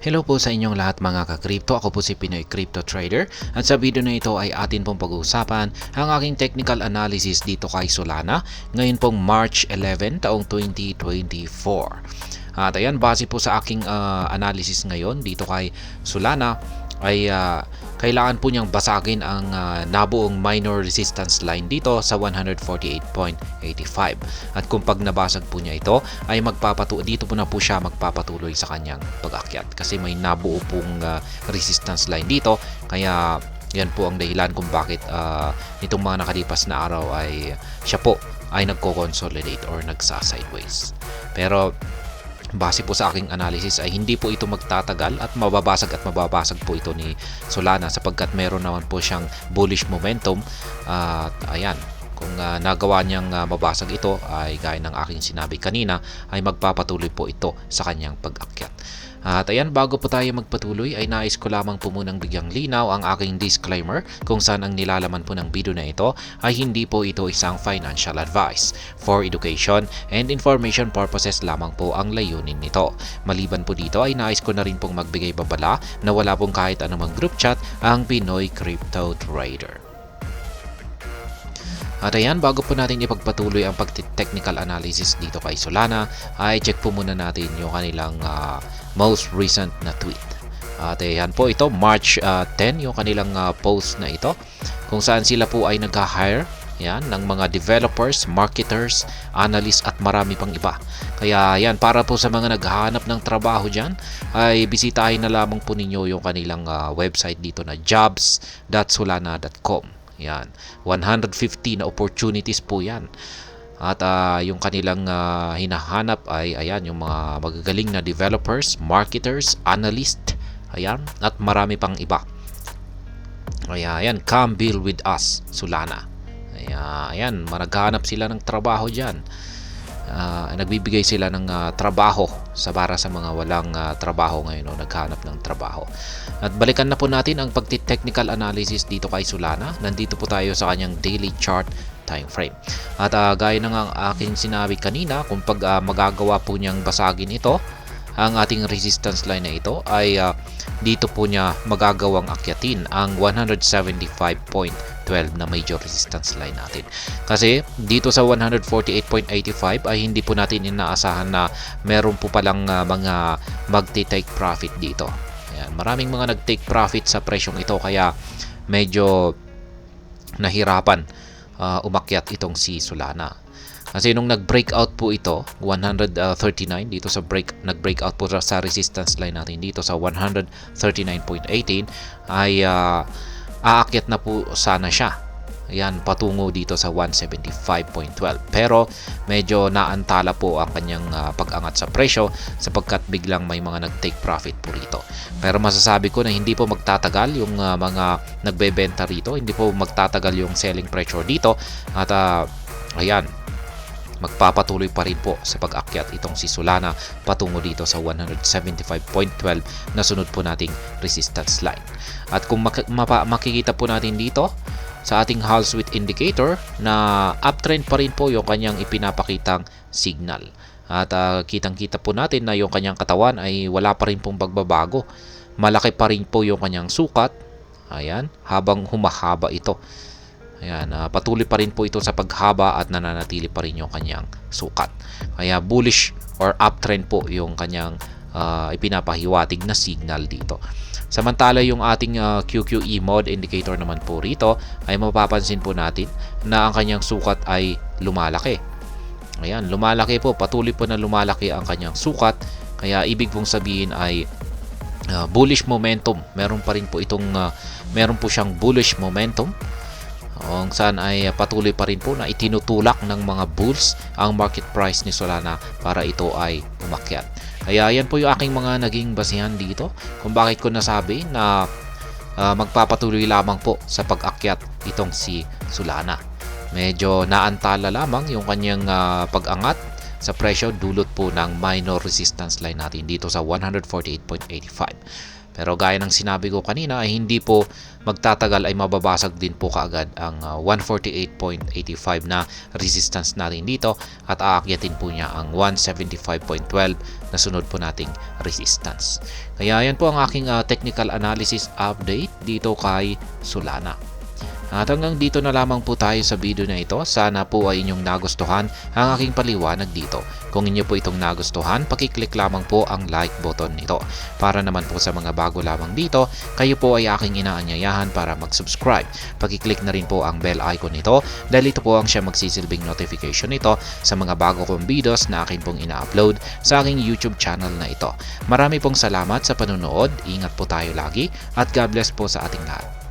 Hello po sa inyong lahat mga ka-crypto. Ako po si Pinoy Crypto Trader at sa video na ito ay atin pong pag-uusapan ang aking technical analysis dito kay Solana ngayon pong March 11 taong 2024. At ayan, base po sa aking analysis ngayon dito kay Solana ay kailangan po niyang basagin ang nabuong minor resistance line dito sa 148.85. At kung pag nabasag po niya ito ay dito po na po siya magpapatuloy sa kanyang pag-akyat kasi may nabuo pong resistance line dito, kaya yan po ang dahilan kung bakit nitong mga nakalipas na araw ay siya po ay nagko-consolidate or nagsa-sideways. Pero base po sa aking analysis ay hindi po ito magtatagal at mababasag po ito ni Solana sapagkat meron naman po siyang bullish momentum. At ayan, kung nagawa niyang mabasag ito ay gaya ng aking sinabi kanina ay magpapatuloy po ito sa kanyang pag-akyat. At ayan, bago po tayo magpatuloy ay nais ko lamang po munang bigyang linaw ang aking disclaimer kung saan ang nilalaman po ng video na ito ay hindi po ito isang financial advice. For education and information purposes lamang po ang layunin nito. Maliban po dito ay nais ko na rin pong magbigay babala na wala pong kahit anumang group chat ang Pinoy Crypto Trader. At ayan, bago po natin ipagpatuloy ang pag-technical analysis dito kay Solana, ay check po muna natin yung kanilang most recent na tweet. At ayan po ito, March 10, yung kanilang post na ito, kung saan sila po ay nag-hire ng mga developers, marketers, analysts at marami pang iba. Kaya yan, para po sa mga naghahanap ng trabaho dyan, ay bisitahin na lamang po ninyo yung kanilang website dito na jobs.solana.com. Yan, 150 na opportunities po yan. At yung kanilang hinahanap ay ayan, yung mga magagaling na developers, marketers, analyst, ayan, at marami pang iba. Kaya ayan, come build with us, Solana. Ayan, naghahanap sila ng trabaho dyan. Nagbibigay sila ng trabaho para sa mga walang trabaho ngayon o naghanap ng trabaho. At balikan na po natin ang pagti-technical analysis dito kay Solana. Nandito po tayo sa kanyang daily chart time frame. At gaya ng aking sinabi kanina, kung pag magagawa po niyang basagin ito, ang ating resistance line na ito ay dito po niya magagawang akyatin ang 175.12 na major resistance line natin. Kasi dito sa 148.85 ay hindi po natin inaasahan na meron po palang mga magti-take profit dito. Ayan, maraming mga nag-take profit sa presyong ito kaya medyo nahirapan umakyat itong si Solana. Kasi nung nag-breakout po ito, 139 dito sa nag-breakout po sa resistance line natin dito sa 139.18 ay aakyat na po sana siya. Ayan, patungo dito sa 175.12. Pero medyo naantala po ang kanyang pag-angat sa presyo sapagkat biglang may mga nag-take profit po rito. Pero masasabi ko na hindi po magtatagal yung mga nagbebenta rito, hindi po magtatagal yung selling pressure dito at ayan, magpapatuloy pa rin po sa pag-akyat itong si Solana patungo dito sa 175.12 na sunod po nating resistance line. At kung makikita po natin dito sa ating Hall Switch indicator na uptrend pa rin po yung kanyang ipinapakitang signal. At kitang-kita po natin na yung kanyang katawan ay wala pa rin pong pagbabago. Malaki pa rin po yung kanyang sukat. Ayan, habang humahaba ito. Ayan, patuloy pa rin po ito sa paghaba at nananatili pa rin yung kanyang sukat. Kaya bullish or uptrend po yung kanyang ipinapahiwatig na signal dito. Samantala yung ating QQE mode indicator naman po rito ay mapapansin po natin na ang kanyang sukat ay lumalaki. Ayan, lumalaki po, patuloy po na lumalaki ang kanyang sukat. Kaya ibig pong sabihin ay bullish momentum. Meron po siyang bullish momentum. Kung saan ay patuloy pa rin po na itinutulak ng mga bulls ang market price ni Solana para ito ay umakyat. Kaya yan po yung aking mga naging basihan dito kung bakit ko nasabi na magpapatuloy lamang po sa pag-akyat itong si Solana. Medyo naantala lamang yung kanyang pag-angat sa presyo dulot po ng minor resistance line natin dito sa 148.85. Pero gaya ng sinabi ko kanina ay hindi po magtatagal ay mababasag din po kaagad ang 148.85 na resistance natin dito at aakyatin po niya ang 175.12 na sunod po nating resistance. Kaya yan po ang aking technical analysis update dito kay Solana. At hanggang dito na lamang po tayo sa video na ito. Sana po ay inyong nagustuhan ang aking paliwanag dito. Kung inyo po itong nagustuhan, pakiclick lamang po ang like button nito. Para naman po sa mga bago lamang dito, kayo po ay aking inaanyayahan para mag-subscribe. Pakiclick na rin po ang bell icon nito dahil ito po ang siya magsisilbing notification nito sa mga bago kong videos na akin pong ina-upload sa aking YouTube channel na ito. Marami pong salamat sa panunood. Ingat po tayo lagi at God bless po sa ating lahat.